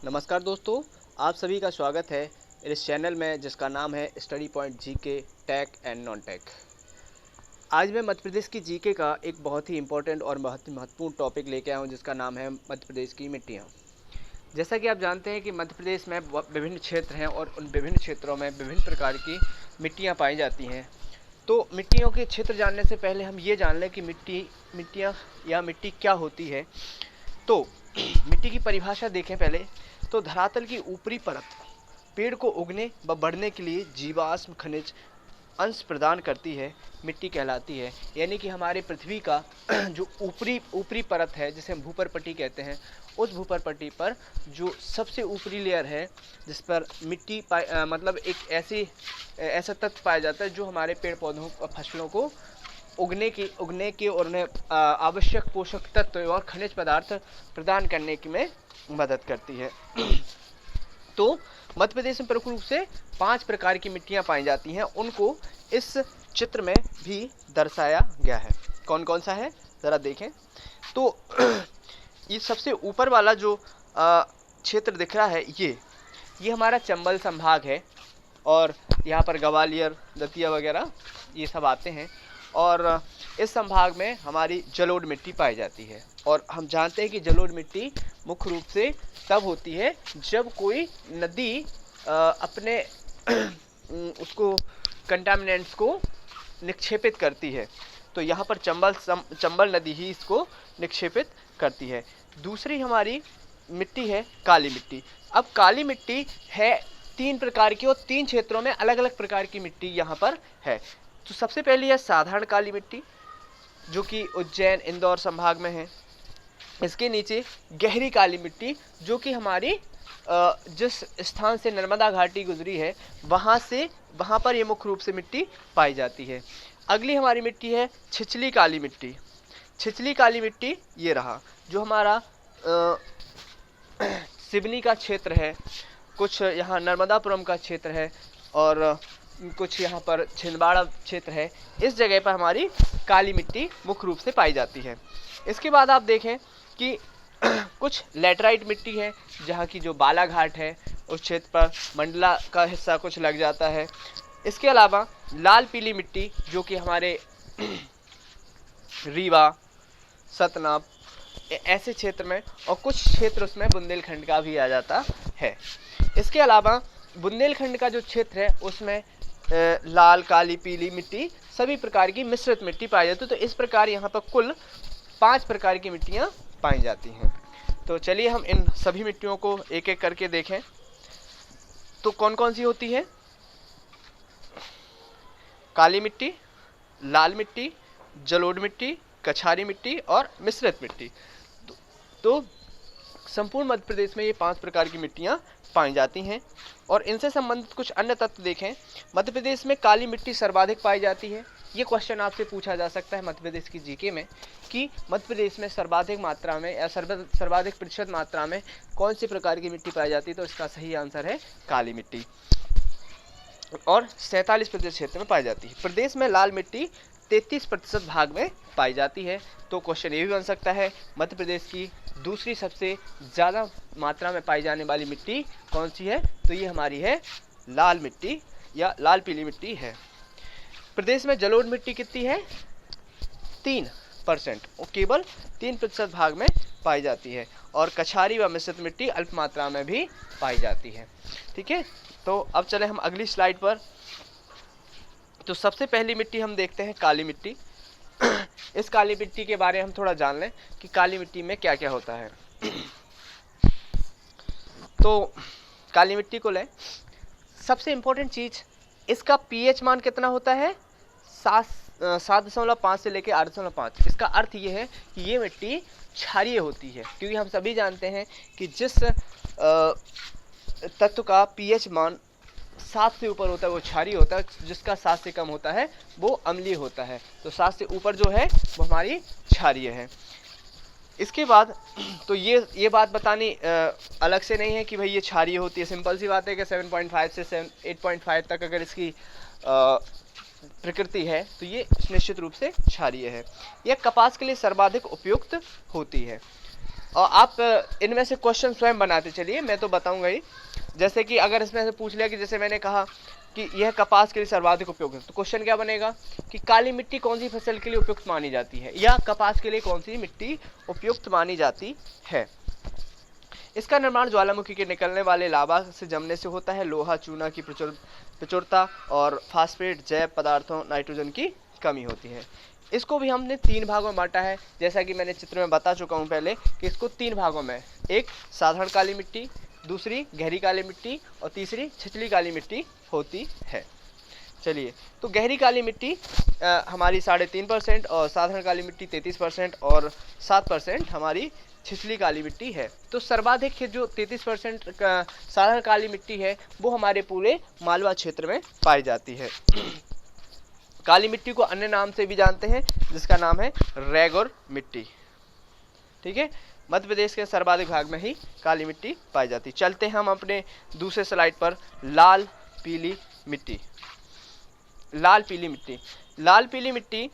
नमस्कार दोस्तों, आप सभी का स्वागत है इस चैनल में जिसका नाम है study point GK tech and non tech. आज मैं मध्य प्रदेश की जीके का एक बहुत ही इम्पोर्टेंट और बहुत ही महत्वपूर्ण टॉपिक लेके आया हूँ जिसका नाम है मध्य प्रदेश की मिट्टियाँ। जैसा कि आप जानते हैं कि मध्य प्रदेश में विभिन्न क्षेत्र हैं और उन विभिन्न क्षेत्रों में विभिन्न प्रकार की मिट्टियाँ पाई जाती हैं। तो मिट्टियों के क्षेत्र जानने से पहले हम ये जान लें कि मिट्टियाँ या मिट्टी क्या होती है। तो मिट्टी की परिभाषा देखें पहले तो धरातल की ऊपरी परत पेड़ को उगने व बढ़ने के लिए जीवाश्म खनिज अंश प्रदान करती है, मिट्टी कहलाती है। यानी कि हमारे पृथ्वी का जो ऊपरी परत है जिसे हम भूपरपट्टी कहते हैं, उस भूपरपट्टी पर जो सबसे ऊपरी लेयर है जिस पर मिट्टी मतलब एक ऐसा तत्व पाया जाता है जो हमारे पेड़ पौधों फसलों को उगने के और उन्हें आवश्यक पोषक तत्व और खनिज पदार्थ प्रदान करने की में मदद करती है। तो मध्य प्रदेश में प्रमुख रूप से 5 प्रकार की मिट्टियां पाई जाती हैं, उनको इस चित्र में भी दर्शाया गया है। कौन कौन सा है ज़रा देखें। तो ये सबसे ऊपर वाला जो क्षेत्र दिख रहा है ये हमारा चंबल संभाग है और यहाँ पर ग्वालियर, दतिया वगैरह ये सब आते हैं और इस संभाग में हमारी जलोढ़ मिट्टी पाई जाती है। और हम जानते हैं कि जलोढ़ मिट्टी मुख्य रूप से तब होती है जब कोई नदी अपने उसको कंटामिनेंट्स को निक्षेपित करती है। तो यहाँ पर चंबल नदी ही इसको निक्षेपित करती है। दूसरी हमारी मिट्टी है काली मिट्टी। अब काली मिट्टी है 3 प्रकार की और 3 क्षेत्रों में अलग अलग प्रकार की मिट्टी यहाँ पर है। तो सबसे पहली है साधारण काली मिट्टी जो कि उज्जैन इंदौर संभाग में है। इसके नीचे गहरी काली मिट्टी जो कि हमारी जिस स्थान से नर्मदा घाटी गुजरी है वहाँ पर ये मुख्य रूप से मिट्टी पाई जाती है। अगली हमारी मिट्टी है छिछली काली मिट्टी। छिछली काली मिट्टी ये रहा जो हमारा सिवनी का क्षेत्र है, कुछ यहाँ नर्मदापुरम का क्षेत्र है और कुछ यहाँ पर छिंदवाड़ा क्षेत्र है। इस जगह पर हमारी काली मिट्टी मुख्य रूप से पाई जाती है। इसके बाद आप देखें कि कुछ लैटराइट मिट्टी है जहाँ की जो बालाघाट है उस क्षेत्र पर मंडला का हिस्सा कुछ लग जाता है। इसके अलावा लाल पीली मिट्टी जो कि हमारे रीवा, सतना ऐसे क्षेत्र में और कुछ क्षेत्र उसमें बुंदेलखंड का भी आ जाता है। इसके अलावा बुंदेलखंड का जो क्षेत्र है उसमें लाल, काली, पीली मिट्टी सभी प्रकार की मिश्रित मिट्टी पाई जाती है। तो इस प्रकार यहाँ पर कुल 5 प्रकार की मिट्टियाँ पाई जाती हैं। तो चलिए हम इन सभी मिट्टियों को एक एक करके देखें। तो कौन कौन सी होती है? काली मिट्टी, लाल मिट्टी, जलोढ़ मिट्टी, कछारी मिट्टी और मिश्रित मिट्टी। तो संपूर्ण मध्य प्रदेश में ये 5 प्रकार की मिट्टियाँ पाई जाती हैं। और इनसे संबंधित कुछ अन्य तत्व देखें। मध्य प्रदेश में काली मिट्टी सर्वाधिक पाई जाती है। ये क्वेश्चन आपसे पूछा जा सकता है मध्य प्रदेश की जीके में कि मध्य प्रदेश में सर्वाधिक मात्रा में या सर्वाधिक प्रतिशत मात्रा में कौन सी प्रकार की मिट्टी पाई जाती है। तो इसका सही आंसर है काली मिट्टी और 47% क्षेत्र में पाई जाती है। प्रदेश में लाल मिट्टी 33% भाग में पाई जाती है। तो क्वेश्चन ये भी बन सकता है मध्य प्रदेश की दूसरी सबसे ज़्यादा मात्रा में पाई जाने वाली मिट्टी कौन सी है? तो ये हमारी है लाल मिट्टी या लाल पीली मिट्टी है। प्रदेश में जलोढ़ मिट्टी कितनी है? 3% और केवल 3% भाग में पाई जाती है। और कछारी व मिश्रित मिट्टी अल्प मात्रा में भी पाई जाती है। ठीक है, तो अब चले हम अगली स्लाइड पर। तो सबसे पहली मिट्टी हम देखते हैं काली मिट्टी। इस काली मिट्टी के बारे में हम थोड़ा जान लें कि काली मिट्टी में क्या क्या होता है। तो काली मिट्टी को लें, सबसे इम्पोर्टेंट चीज़ इसका पीएच मान कितना होता है? 7.5 से लेकर 8.5। इसका अर्थ ये है कि ये मिट्टी क्षारीय होती है, क्योंकि हम सभी जानते हैं कि जिस तत्व का पीएच मान 7 से ऊपर होता है वो क्षारीय होता है, जिसका 7 से कम होता है वो अम्लीय होता है। तो 7 से ऊपर जो है वो हमारी क्षारीय है। इसके बाद तो ये बात बतानी अलग से नहीं है कि भाई ये क्षारीय होती है। सिंपल सी बात है कि 7.5 से 8.5 तक अगर इसकी प्रकृति है तो ये निश्चित रूप से क्षारीय है। यह कपास के लिए सर्वाधिक उपयुक्त होती है। और आप इनमें से क्वेश्चन स्वयं बनाते चलिए, मैं तो बताऊंगा ही। जैसे कि अगर इसमें से पूछ लिया कि जैसे मैंने कहा कि यह कपास के लिए सर्वाधिक उपयोगी है, तो क्वेश्चन क्या बनेगा कि काली मिट्टी कौन सी फसल के लिए उपयुक्त मानी जाती है, या कपास के लिए कौन सी मिट्टी उपयुक्त मानी जाती है। इसका निर्माण ज्वालामुखी के निकलने वाले लावा से जमने से होता है। लोहा चूना की प्रचुरता और फास्फेट जैव पदार्थों नाइट्रोजन की कमी होती है। इसको भी हमने 3 भागों में बांटा है, जैसा कि मैंने चित्र में बता चुका हूं पहले कि इसको 3 भागों में, एक साधारण काली मिट्टी, दूसरी गहरी काली मिट्टी और तीसरी छिछली काली मिट्टी होती है। चलिए, तो गहरी काली मिट्टी हमारी 3.5% और साधारण काली मिट्टी 33% और 7% हमारी छिछली काली मिट्टी है। तो सर्वाधिक जो 33% साधारण काली मिट्टी है वो हमारे पूरे मालवा क्षेत्र में पाई जाती है। काली मिट्टी को अन्य नाम से भी जानते हैं, जिसका नाम है रेगोर मिट्टी। ठीक है, मध्य प्रदेश के सर्वाधिक भाग में ही काली मिट्टी पाई जाती है। चलते हैं हम अपने दूसरे स्लाइड पर। लाल पीली मिट्टी। लाल पीली मिट्टी, लाल पीली मिट्टी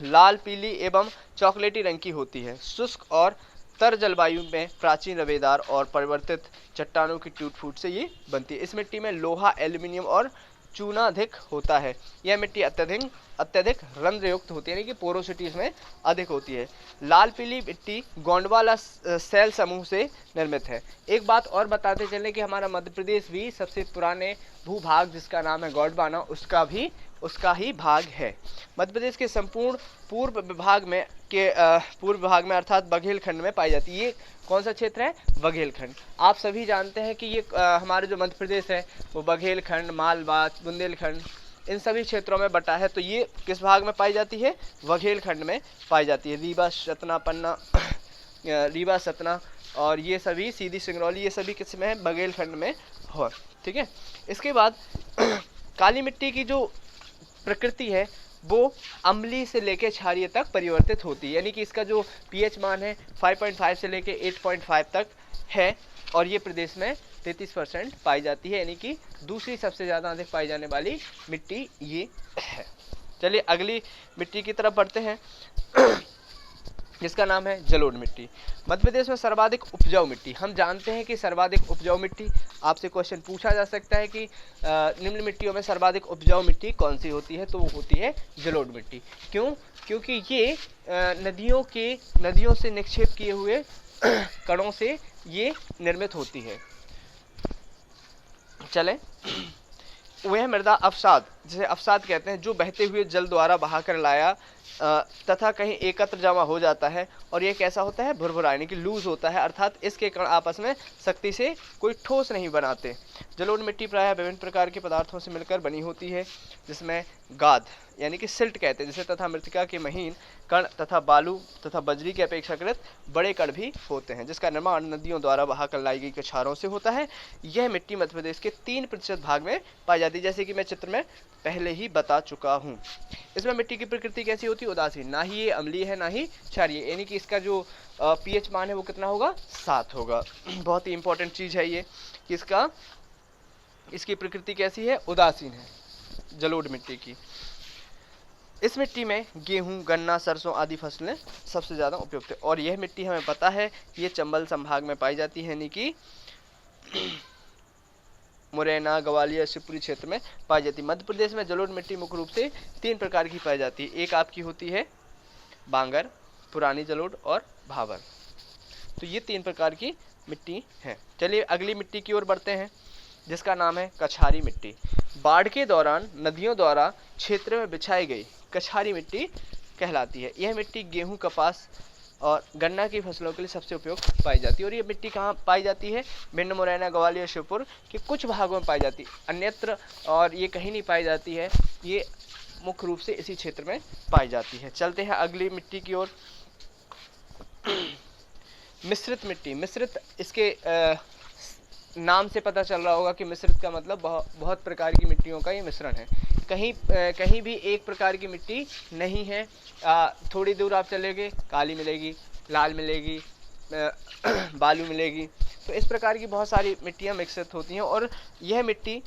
लाल पीली एवं चॉकलेटी रंग की होती है। शुष्क और तर जलवायु में प्राचीन रवेदार और परिवर्तित चट्टानों की टूट फूट से ये बनती है। इस मिट्टी में लोहा, एल्यूमिनियम और चूना अधिक होता है। यह मिट्टी अत्यधिक रंध्रयुक्त होती है, यानी कि पोरोसिटी इसमें अधिक होती है। लाल पीली मिट्टी गोंडवाना सेल समूह से निर्मित है। एक बात और बताते चलें कि हमारा मध्य प्रदेश भी सबसे पुराने भूभाग जिसका नाम है गोंडवाना, उसका ही भाग है। मध्य प्रदेश के संपूर्ण पूर्व विभाग में अर्थात बघेलखंड में पाई जाती है। ये कौन सा क्षेत्र है? बघेलखंड। आप सभी जानते हैं कि ये हमारे जो मध्य प्रदेश है वो बघेलखंड, मालवा, बुंदेलखंड, इन सभी क्षेत्रों में बटा है। तो ये किस भाग में पाई जाती है? बघेलखंड में पाई जाती है। रीवा, सतना, पन्ना, रीवा, सतना और ये सभी, सीधी, सिंगरौली, ये सभी किस में है? बघेलखंड में हो। ठीक है, इसके बाद काली मिट्टी की जो प्रकृति है वो अम्लीय से लेकर क्षारीय तक परिवर्तित होती है, यानी कि इसका जो पीएच मान है 5.5 से लेकर 8.5 तक है, और ये प्रदेश में 33% पाई जाती है, यानी कि दूसरी सबसे ज़्यादा अधिक पाई जाने वाली मिट्टी ये है। चलिए अगली मिट्टी की तरफ बढ़ते हैं जिसका नाम है जलोढ़ मिट्टी। मध्य प्रदेश में सर्वाधिक उपजाऊ मिट्टी। हम जानते हैं कि सर्वाधिक उपजाऊ मिट्टी, आपसे क्वेश्चन पूछा जा सकता है कि निम्न मिट्टियों में सर्वाधिक उपजाऊ मिट्टी कौन सी होती है, तो वो होती है जलोढ़ मिट्टी। क्यों? क्योंकि ये नदियों से निक्षेप किए हुए कणों से ये निर्मित होती है। चलें, वह मृदा अवसाद, जिसे अवसाद कहते हैं, जो बहते हुए जल द्वारा बहाकर लाया तथा कहीं एकत्र जमा हो जाता है, और ये कैसा होता है? भुरभुरा, यानी कि लूज होता है, अर्थात इसके कण आपस में सख्ती से कोई ठोस नहीं बनाते। जलोढ़ मिट्टी प्रायः विभिन्न प्रकार के पदार्थों से मिलकर बनी होती है, जिसमें गाद यानी कि सिल्ट कहते हैं जिसे, तथा मृतिका के महीन कण तथा बालू तथा बजरी के अपेक्षाकृत बड़े कण भी होते हैं, जिसका निर्माण नदियों द्वारा बहाकर लाई गई कछारों से होता है। यह मिट्टी मध्य प्रदेश के 3% भाग में पाई जाती है, जैसे कि मैं चित्र में पहले ही बता चुका हूँ। इसमें मिट्टी की प्रकृति कैसी होती है? उदासीन, ना ही ये अम्लीय है ना ही क्षारीय, यानी कि इसका जो पीएच मान है वो कितना होगा? 7 होगा। बहुत ही इंपॉर्टेंट चीज़ है ये कि इसकी प्रकृति कैसी है? उदासीन है जलोढ़ मिट्टी की। इस मिट्टी में गेहूं, गन्ना, सरसों आदि फसलें सबसे ज़्यादा उपयुक्त है, और यह मिट्टी हमें पता है ये चंबल संभाग में पाई जाती है, यानी कि मुरैना, ग्वालियर, शिवपुरी क्षेत्र में पाई जाती है। मध्य प्रदेश में जलोढ़ मिट्टी मुख्य रूप से 3 प्रकार की पाई जाती है। एक आपकी होती है बांगर, पुरानी जलोढ़ और भाबर। तो ये 3 प्रकार की मिट्टी है। चलिए अगली मिट्टी की ओर बढ़ते हैं जिसका नाम है कछारी मिट्टी। बाढ़ के दौरान नदियों द्वारा क्षेत्र में बिछाई गई कछारी मिट्टी कहलाती है। यह मिट्टी गेहूं, कपास और गन्ना की फसलों के लिए सबसे उपयुक्त पाई जाती है। और ये मिट्टी कहाँ पाई जाती है? भिंड, मुरैना, ग्वालियर, श्योपुर के कुछ भागों में पाई जाती है, अन्यत्र और ये कहीं नहीं पाई जाती है। ये मुख्य रूप से इसी क्षेत्र में पाई जाती है। चलते हैं अगली मिट्टी की ओर। मिश्रित मिट्टी। मिश्रित, इसके नाम से पता चल रहा होगा कि मिश्रित का मतलब बहुत प्रकार की मिट्टियों का ये मिश्रण है। कहीं भी एक प्रकार की मिट्टी नहीं है। थोड़ी दूर आप चलेंगे काली मिलेगी, लाल मिलेगी, बालू मिलेगी। तो इस प्रकार की बहुत सारी मिट्टियाँ मिश्रित होती हैं, और यह मिट्टी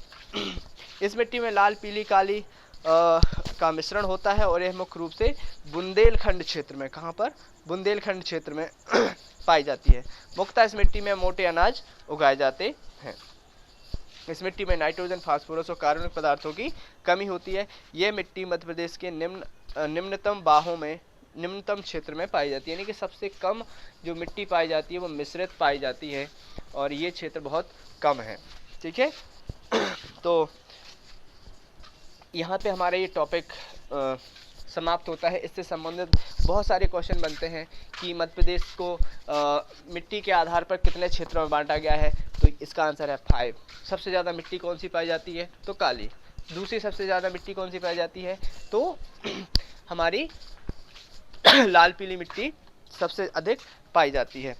इस मिट्टी में लाल, पीली, काली का मिश्रण होता है, और यह मुख्य रूप से बुंदेलखंड क्षेत्र में, कहाँ पर? बुंदेलखंड क्षेत्र में पाई जाती है। मुख्यतः इस मिट्टी में मोटे अनाज उगाए जाते हैं। इस मिट्टी में नाइट्रोजन, फास्फोरस और कार्बनिक पदार्थों की कमी होती है। यह मिट्टी मध्य प्रदेश के निम्नतम बाहों में निम्नतम क्षेत्र में पाई जाती है, यानी कि सबसे कम जो मिट्टी पाई जाती है वो मिश्रित पाई जाती है और ये क्षेत्र बहुत कम है। ठीक है, तो यहाँ पे हमारा ये टॉपिक समाप्त होता है। इससे संबंधित बहुत सारे क्वेश्चन बनते हैं कि मध्य प्रदेश को मिट्टी के आधार पर कितने क्षेत्रों में बांटा गया है, तो इसका आंसर है 5। सबसे ज़्यादा मिट्टी कौन सी पाई जाती है, तो काली। दूसरी सबसे ज़्यादा मिट्टी कौन सी पाई जाती है, तो हमारी लाल पीली मिट्टी सबसे अधिक पाई जाती है।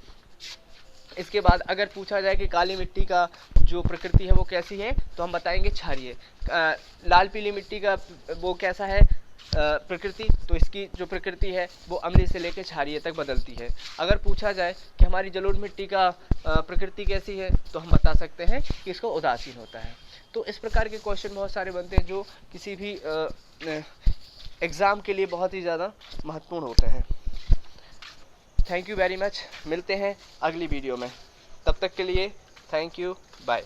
इसके बाद अगर पूछा जाए कि काली मिट्टी का जो प्रकृति है वो कैसी है, तो हम बताएंगे क्षारीय। लाल पीली मिट्टी का वो कैसा है प्रकृति, तो इसकी जो प्रकृति है वो अम्लीय से लेकर क्षारीय तक बदलती है। अगर पूछा जाए कि हमारी जलोढ़ मिट्टी का प्रकृति कैसी है, तो हम बता सकते हैं कि इसको उदासीन होता है। तो इस प्रकार के क्वेश्चन बहुत सारे बनते हैं जो किसी भी एग्ज़ाम के लिए बहुत ही ज़्यादा महत्वपूर्ण होते हैं। Thank you very much. मिलते हैं अगली वीडियो में, तब तक के लिए थैंक यू, बाय।